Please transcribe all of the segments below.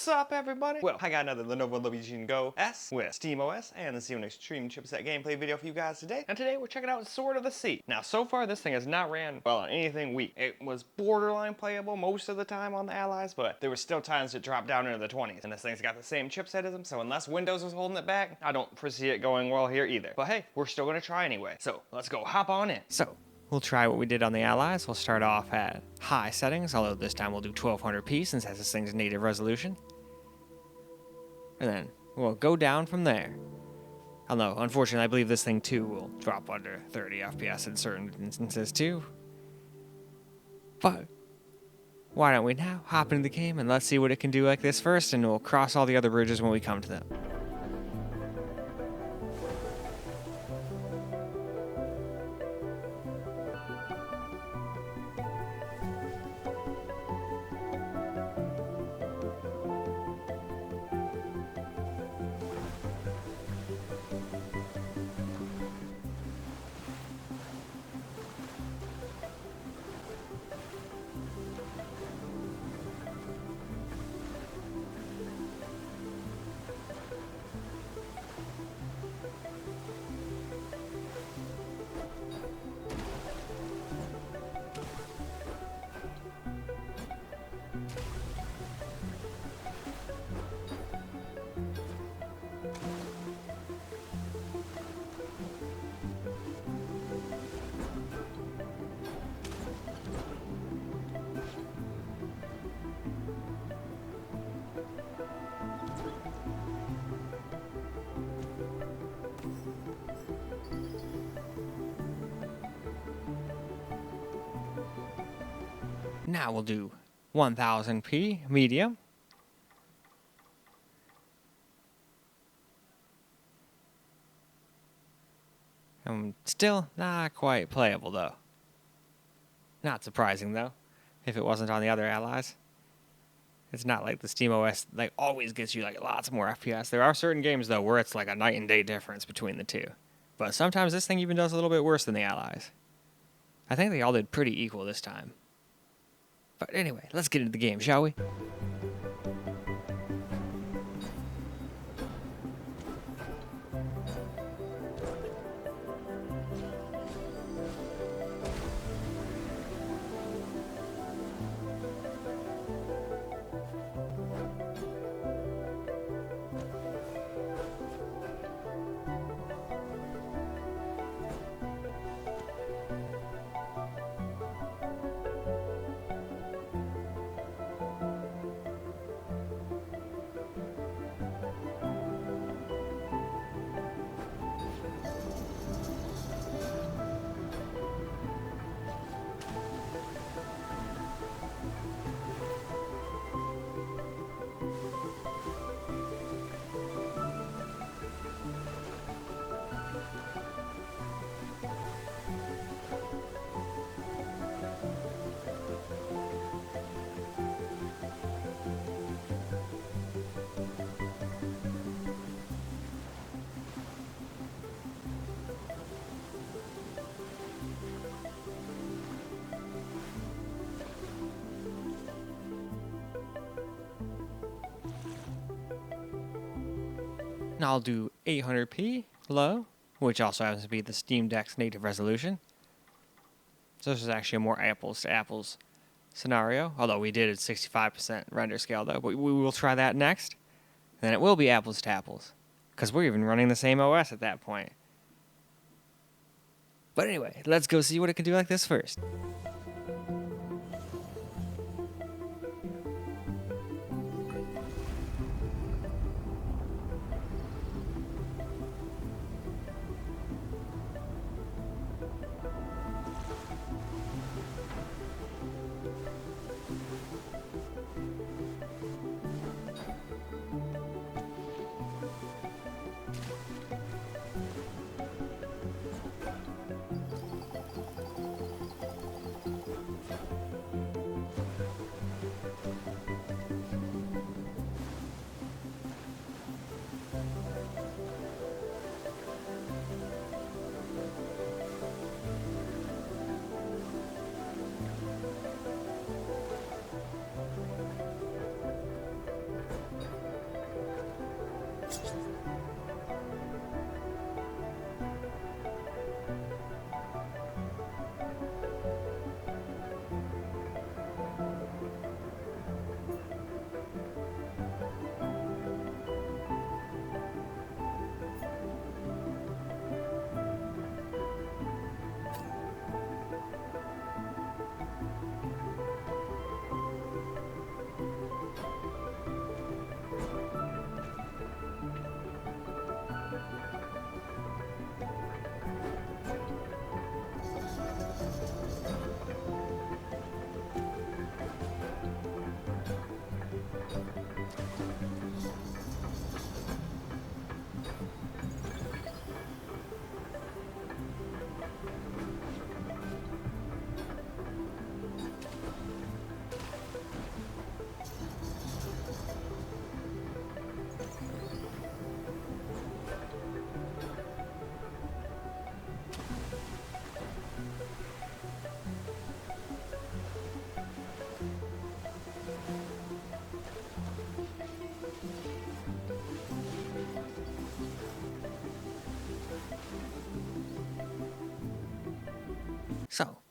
What's up, everybody? Well, I got another Lenovo Legion Go S with SteamOS and the Z1 Extreme chipset gameplay video for you guys today. And today we're checking out Sword of the Sea. Now, so far this thing has not ran well on anything weak. It was borderline playable most of the time on the Allies, but there were still times it dropped down into the 20s. And this thing's got the same chipset as them, so unless Windows is holding it back, I don't foresee it going well here either. But hey, we're still gonna try anyway. So let's go hop on in. So we'll try what we did on the Allies. We'll start off at high settings, although this time we'll do 1200p since that's this thing's native resolution. And then we'll go down from there. Although, unfortunately, I believe this thing too will drop under 30 FPS in certain instances too. But why don't we now hop into the game and let's see what it can do like this first, and we'll cross all the other bridges when we come to them. Now we'll do 1000p medium. Still not quite playable though. Not surprising though, if it wasn't on the other Allies. It's not like the SteamOS like always gets you like lots more FPS. There are certain games though where it's like a night and day difference between the two. But sometimes this thing even does a little bit worse than the Allies. I think they all did pretty equal this time. But anyway, let's get into the game, shall we? Now I'll do 800p low, which also happens to be the Steam Deck's native resolution. So this is actually a more apples to apples scenario, although we did at 65% render scale though, but we will try that next. And then it will be apples to apples, because we're even running the same OS at that point. But anyway, let's go see what it can do like this first.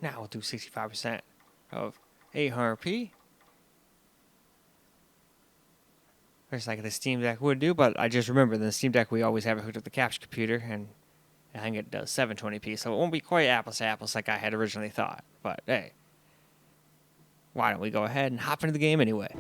Now we'll do 65% of 800p. Just like the Steam Deck would do, but I just remember the Steam Deck we always have it hooked up to the capture computer, and I think it does 720p, so it won't be quite apples to apples like I had originally thought. But hey, why don't we go ahead and hop into the game anyway?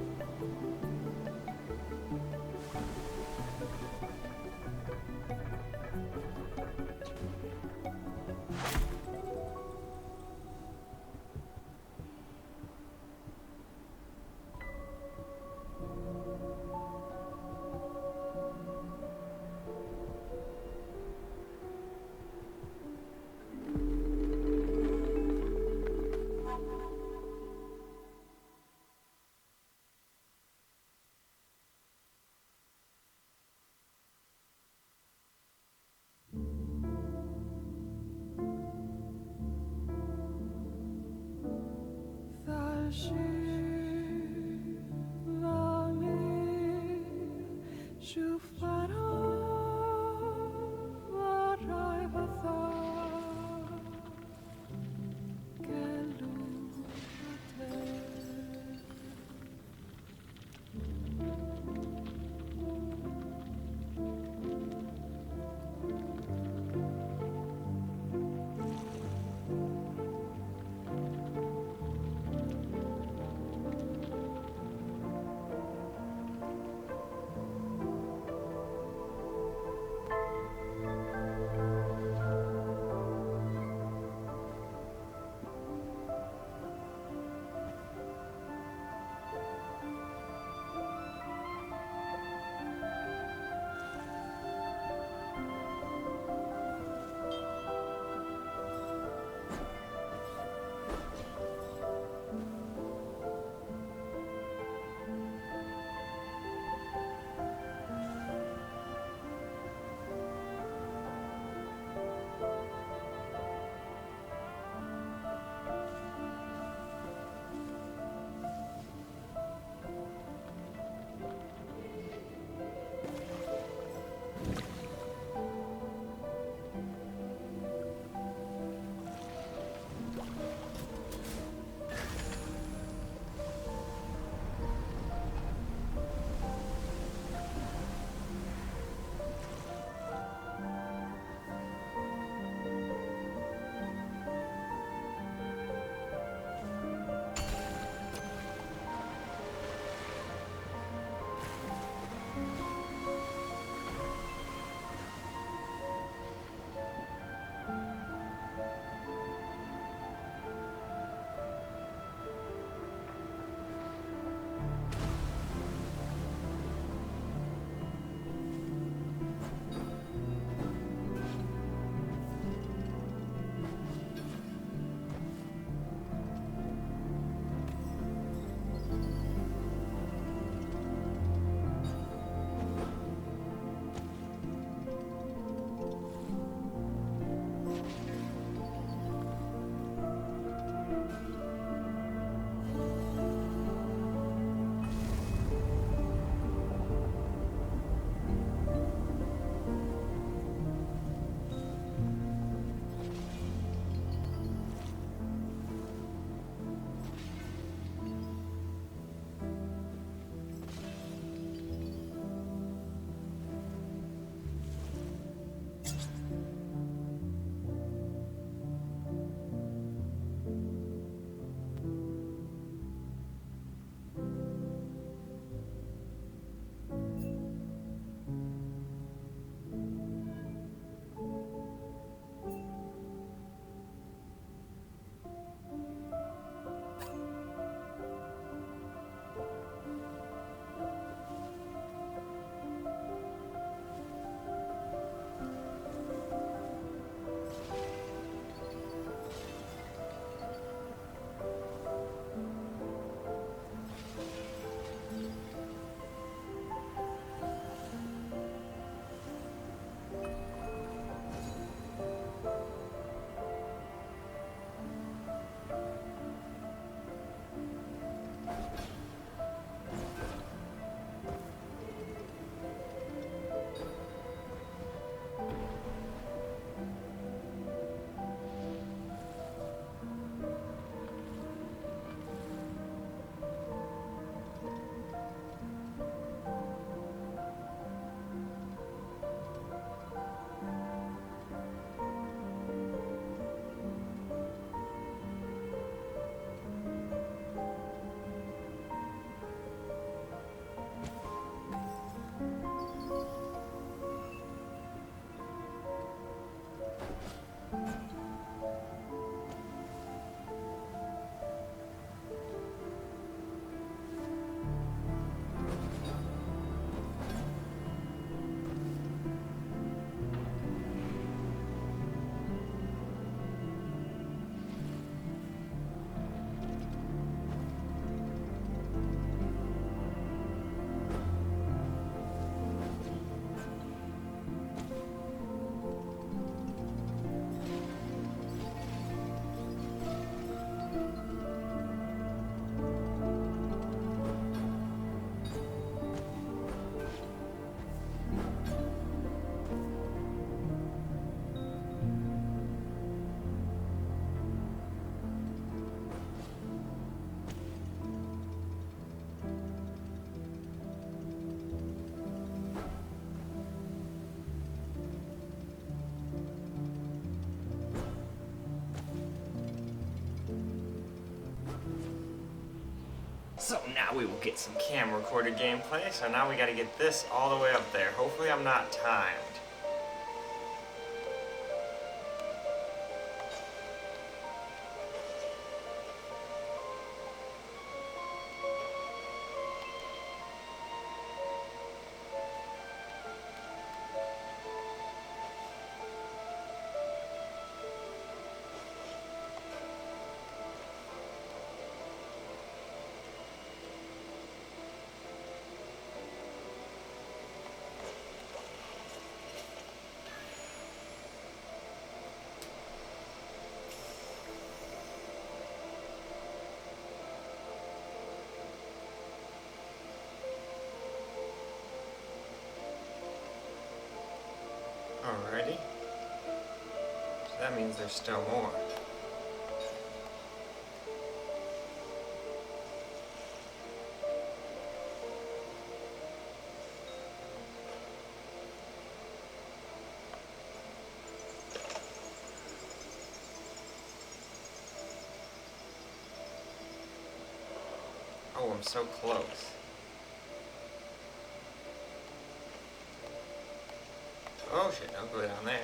So now we will get some camera recorded gameplay. So now we gotta get this all the way up there. Hopefully I'm not timed. Alrighty. So that means there's still more. Oh, I'm so close. Oh shit, don't go down there.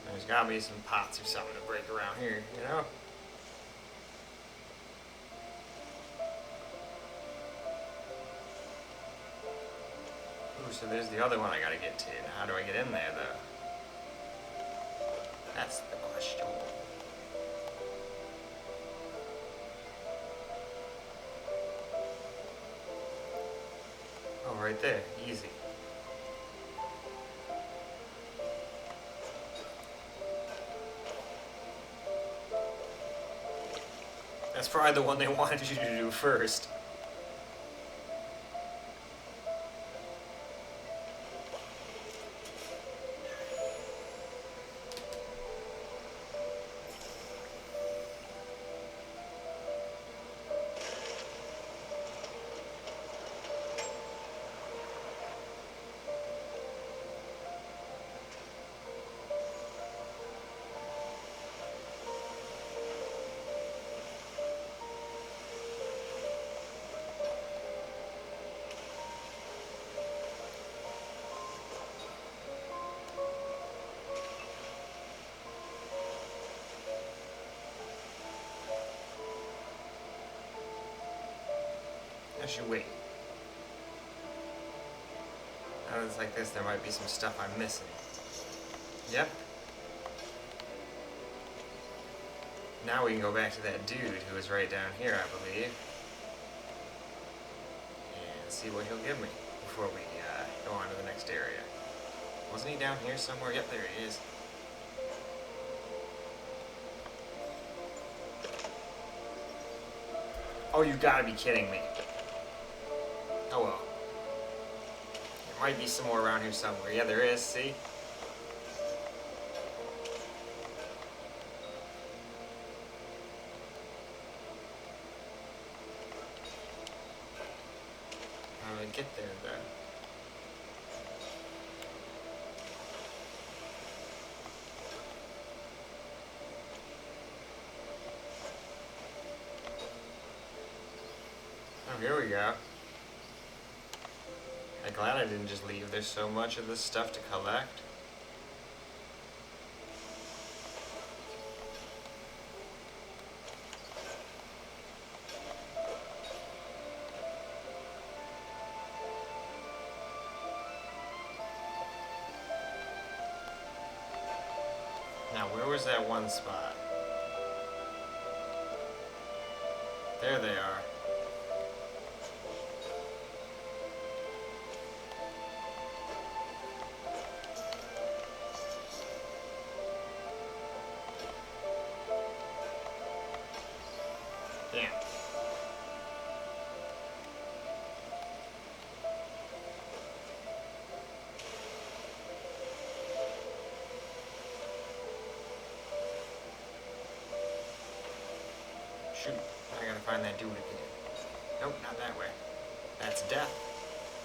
There's gotta be some pots or something to break around here, you know? Ooh, so there's the other one I gotta get to. Now, how do I get in there, though? That's the question. Oh, right there. Easy. That's probably the one they wanted you to do first. I should wait. Now it's like this, there might be some stuff I'm missing. Yep. Now we can go back to that dude who was right down here, I believe. And see what he'll give me before we go on to the next area. Wasn't he down here somewhere? Yep, there he is. Oh, you gotta be kidding me. Oh well. There might be some more around here somewhere. Yeah, there is, see? How do I get there, though? Oh, here we go. I'm glad I didn't just leave. There's so much of this stuff to collect. Now, where was that one spot? There they are. Damn. Shoot, I gotta find that dude again. Nope, not that way. That's death.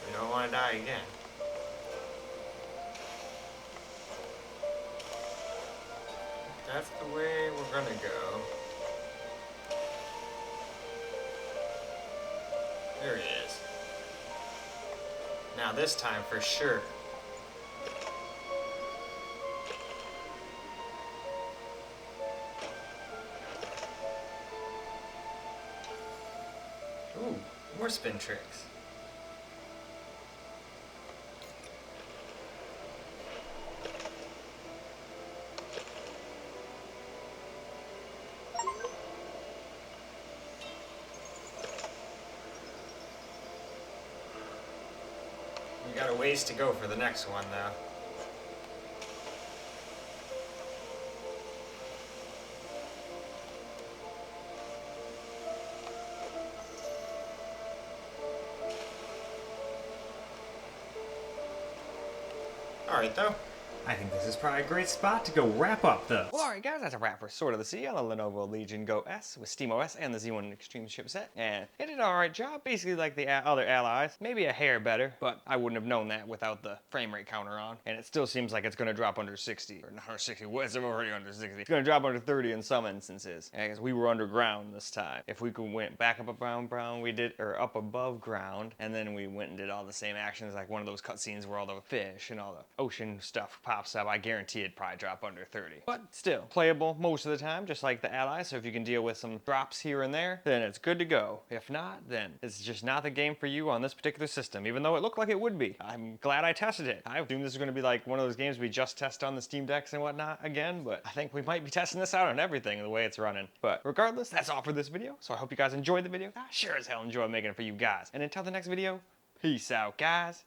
We don't want to die again. That's the way we're gonna go. There he is. Now this time for sure. Ooh, more spin tricks. We got a ways to go for the next one though. Alright though. I think this is probably a great spot to go wrap up though. Well, alright guys, that's a wrap for Sword of the Sea on the Lenovo Legion Go S with SteamOS and the Z1 Extreme chipset. And it did an alright job, basically like the other allies. Maybe a hair better, but I wouldn't have known that without the frame rate counter on. And it still seems like it's going to drop under 60. Or not under 60, it's already under 60. It's going to drop under 30 in some instances. Because we were underground this time. If we went back up above ground, we did, or up above ground, and then we went and did all the same actions, like one of those cutscenes where all the fish and all the ocean stuff pops up, I guarantee it'd probably drop under 30. But still, playable most of the time, just like the allies, so if you can deal with some drops here and there, then it's good to go. If not, then it's just not the game for you on this particular system, even though it looked like it would be. I'm glad I tested it. I assume this is going to be like one of those games we just test on the Steam Decks and whatnot again, but I think we might be testing this out on everything the way it's running. But regardless, that's all for this video, so I hope you guys enjoyed the video. I sure as hell enjoy making it for you guys. And until the next video, peace out, guys.